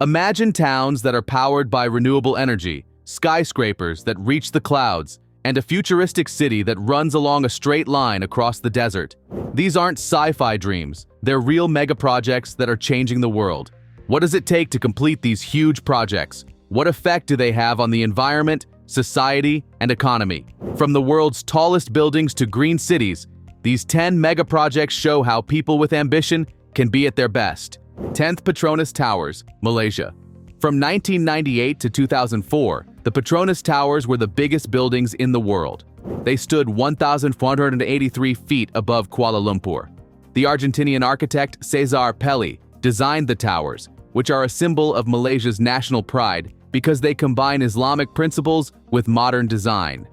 Imagine towns that are powered by renewable energy, skyscrapers that reach the clouds, and a futuristic city that runs along a straight line across the desert. These aren't sci-fi dreams, they're real megaprojects that are changing the world. What does it take to complete these huge projects? What effect do they have on the environment, society, and economy? From the world's tallest buildings to green cities, these 10 megaprojects show how people with ambition can be at their best. 10th Petronas Towers, Malaysia. From 1998 to 2004, the Petronas Towers were the biggest buildings in the world. They stood 1,483 feet above Kuala Lumpur. The Argentinian architect Cesar Pelli designed the towers, which are a symbol of Malaysia's national pride because they combine Islamic principles with modern design.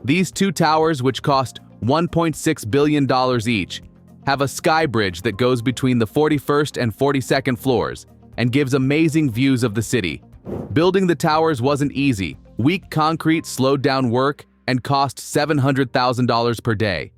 These two towers, which cost $1.6 billion each, have a sky bridge that goes between the 41st and 42nd floors and gives amazing views of the city. Building the towers wasn't easy. Weak concrete slowed down work and cost $700,000 per day.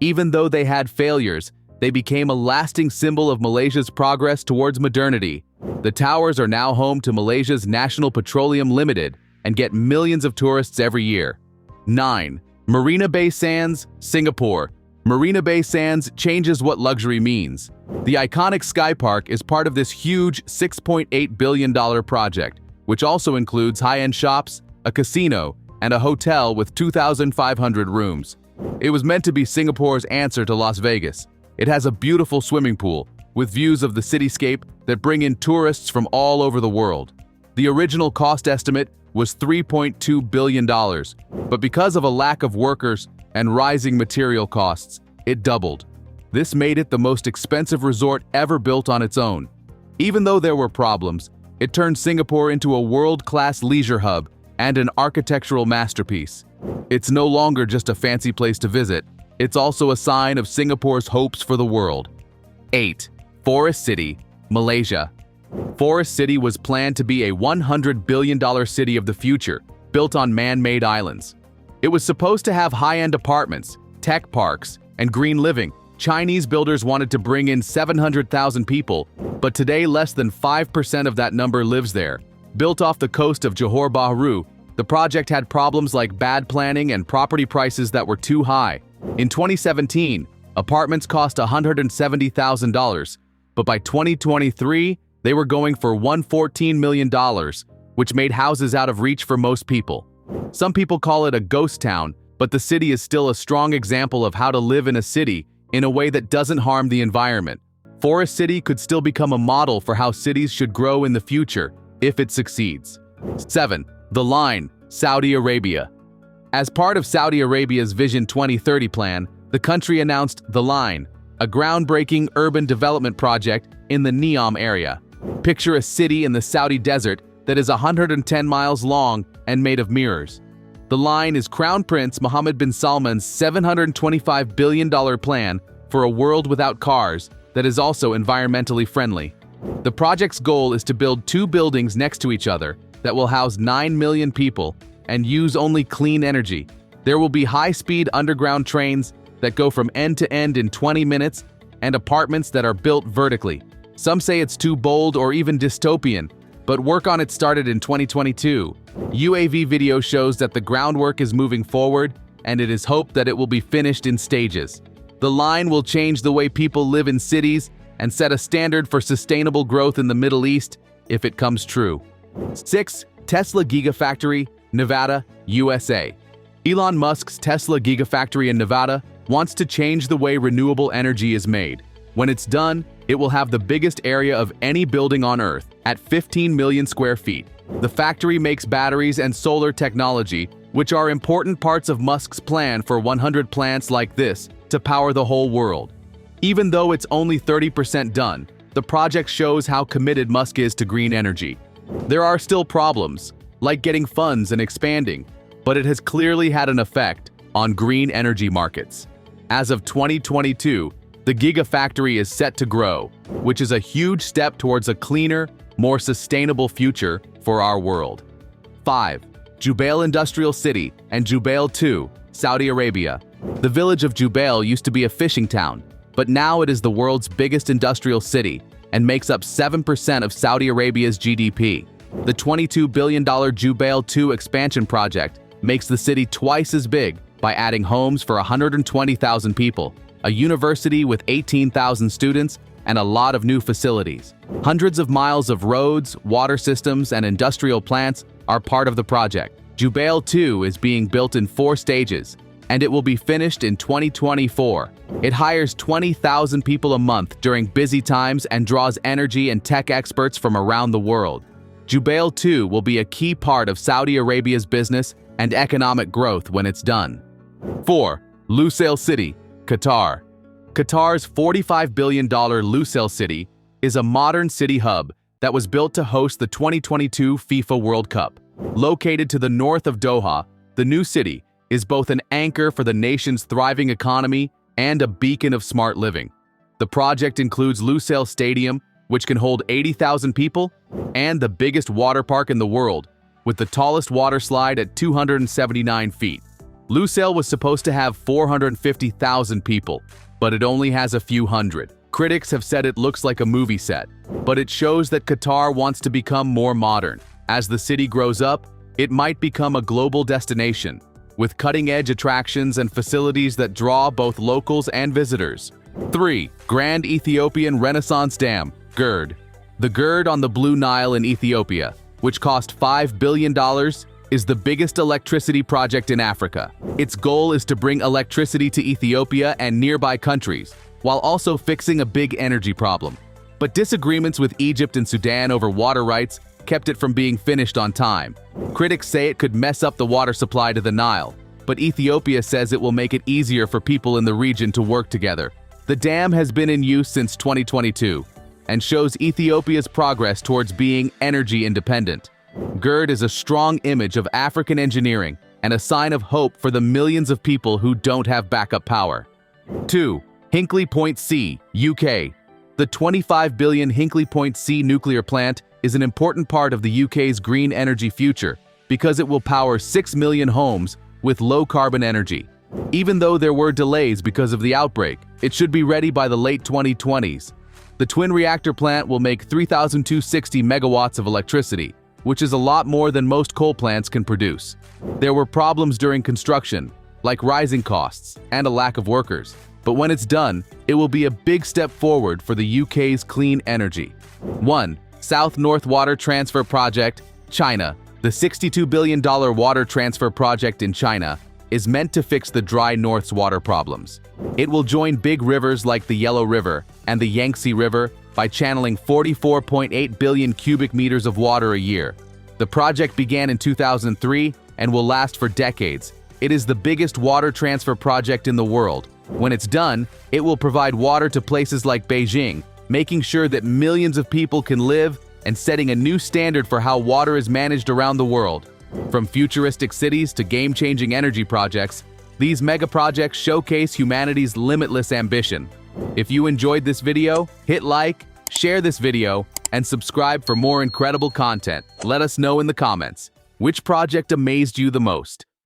Even though they had failures, they became a lasting symbol of Malaysia's progress towards modernity. The towers are now home to Malaysia's National Petroleum Limited and get millions of tourists every year. 9. Marina Bay Sands, Singapore. Marina Bay Sands changes what luxury means. The iconic Sky Park is part of this huge $6.8 billion project, which also includes high-end shops, a casino, and a hotel with 2,500 rooms. It was meant to be Singapore's answer to Las Vegas. It has a beautiful swimming pool with views of the cityscape that bring in tourists from all over the world. The original cost estimate was $3.2 billion, but because of a lack of workers and rising material costs, it doubled. This made it the most expensive resort ever built on its own. Even though there were problems, it turned Singapore into a world-class leisure hub and an architectural masterpiece. It's no longer just a fancy place to visit, it's also a sign of Singapore's hopes for the world. 8. Forest City, Malaysia. Forest City was planned to be a $100 billion city of the future, built on man-made islands. It was supposed to have high-end apartments, tech parks, and green living. Chinese builders wanted to bring in 700,000 people, but today less than 5% of that number lives there. Built off the coast of Johor Bahru, the project had problems like bad planning and property prices that were too high. In 2017, apartments cost $170,000, but by 2023, they were going for $114 million, which made houses out of reach for most people. Some people call it a ghost town, but the city is still a strong example of how to live in a city in a way that doesn't harm the environment. Forest City could still become a model for how cities should grow in the future if it succeeds. 7. The Line, Saudi Arabia. As part of Saudi Arabia's Vision 2030 plan, the country announced The Line, a groundbreaking urban development project in the Neom area. Picture a city in the Saudi desert that is 110 miles long and made of mirrors. The Line is Crown Prince Mohammed bin Salman's $725 billion plan for a world without cars that is also environmentally friendly. The project's goal is to build 2 buildings next to each other that will house 9 million people and use only clean energy. There will be high-speed underground trains that go from end to end in 20 minutes and apartments that are built vertically. Some say it's too bold or even dystopian, but work on it started in 2022. UAV video shows that the groundwork is moving forward, and it is hoped that it will be finished in stages. The Line will change the way people live in cities and set a standard for sustainable growth in the Middle East if it comes true. 6. Tesla Gigafactory, Nevada, USA. Elon Musk's Tesla Gigafactory in Nevada wants to change the way renewable energy is made. When it's done, it will have the biggest area of any building on Earth, at 15 million square feet. The factory makes batteries and solar technology, which are important parts of Musk's plan for 100 plants like this to power the whole world. Even though it's only 30% done, the project shows how committed Musk is to green energy. There are still problems, like getting funds and expanding, but it has clearly had an effect on green energy markets. As of 2022, the Gigafactory is set to grow, which is a huge step towards a cleaner, more sustainable future for our world. 5. Jubail Industrial City and Jubail 2, Saudi Arabia. The village of Jubail used to be a fishing town, but now it is the world's biggest industrial city, and makes up 7% of Saudi Arabia's GDP. The $22 billion Jubail 2 expansion project makes the city twice as big by adding homes for 120,000 people, a university with 18,000 students, and a lot of new facilities. Hundreds of miles of roads, water systems, and industrial plants are part of the project. Jubail 2 is being built in 4 stages, and it will be finished in 2024. It hires 20,000 people a month during busy times and draws energy and tech experts from around the world. Jubail 2 will be a key part of Saudi Arabia's business and economic growth when it's done. 4. Lusail City, Qatar. Qatar's $45 billion Lusail City is a modern city hub that was built to host the 2022 FIFA World Cup. Located to the north of Doha, the new city is both an anchor for the nation's thriving economy and a beacon of smart living. The project includes Lusail Stadium, which can hold 80,000 people, and the biggest water park in the world, with the tallest water slide at 279 feet. Lusail was supposed to have 450,000 people, but it only has a few hundred. Critics have said it looks like a movie set, but it shows that Qatar wants to become more modern. As the city grows up, it might become a global destination, with cutting-edge attractions and facilities that draw both locals and visitors. 3. Grand Ethiopian Renaissance Dam, GERD. The GERD on the Blue Nile in Ethiopia, which cost $5 billion, is the biggest electricity project in Africa. Its goal is to bring electricity to Ethiopia and nearby countries, while also fixing a big energy problem. But disagreements with Egypt and Sudan over water rights kept it from being finished on time. Critics say it could mess up the water supply to the Nile, but Ethiopia says it will make it easier for people in the region to work together. The dam has been in use since 2022 and shows Ethiopia's progress towards being energy independent. GERD is a strong image of African engineering and a sign of hope for the millions of people who don't have backup power. 2. Hinkley Point C, UK. The $25 billion Hinkley Point C nuclear plant is an important part of the UK's green energy future because it will power 6 million homes with low-carbon energy. Even though there were delays because of the outbreak, it should be ready by the late 2020s. The twin reactor plant will make 3,260 megawatts of electricity, which is a lot more than most coal plants can produce. There were problems during construction, like rising costs and a lack of workers. But when it's done, it will be a big step forward for the UK's clean energy. 1. South North Water Transfer Project, China. The $62 billion water transfer project in China is meant to fix the dry North's water problems. It will join big rivers like the Yellow River and the Yangtze River by channeling 44.8 billion cubic meters of water a year. The project began in 2003 and will last for decades. It is the biggest water transfer project in the world. When it's done, it will provide water to places like Beijing, making sure that millions of people can live and setting a new standard for how water is managed around the world. From futuristic cities to game-changing energy projects, these megaprojects showcase humanity's limitless ambition. If you enjoyed this video, hit like, share this video, and subscribe for more incredible content. Let us know in the comments, which project amazed you the most?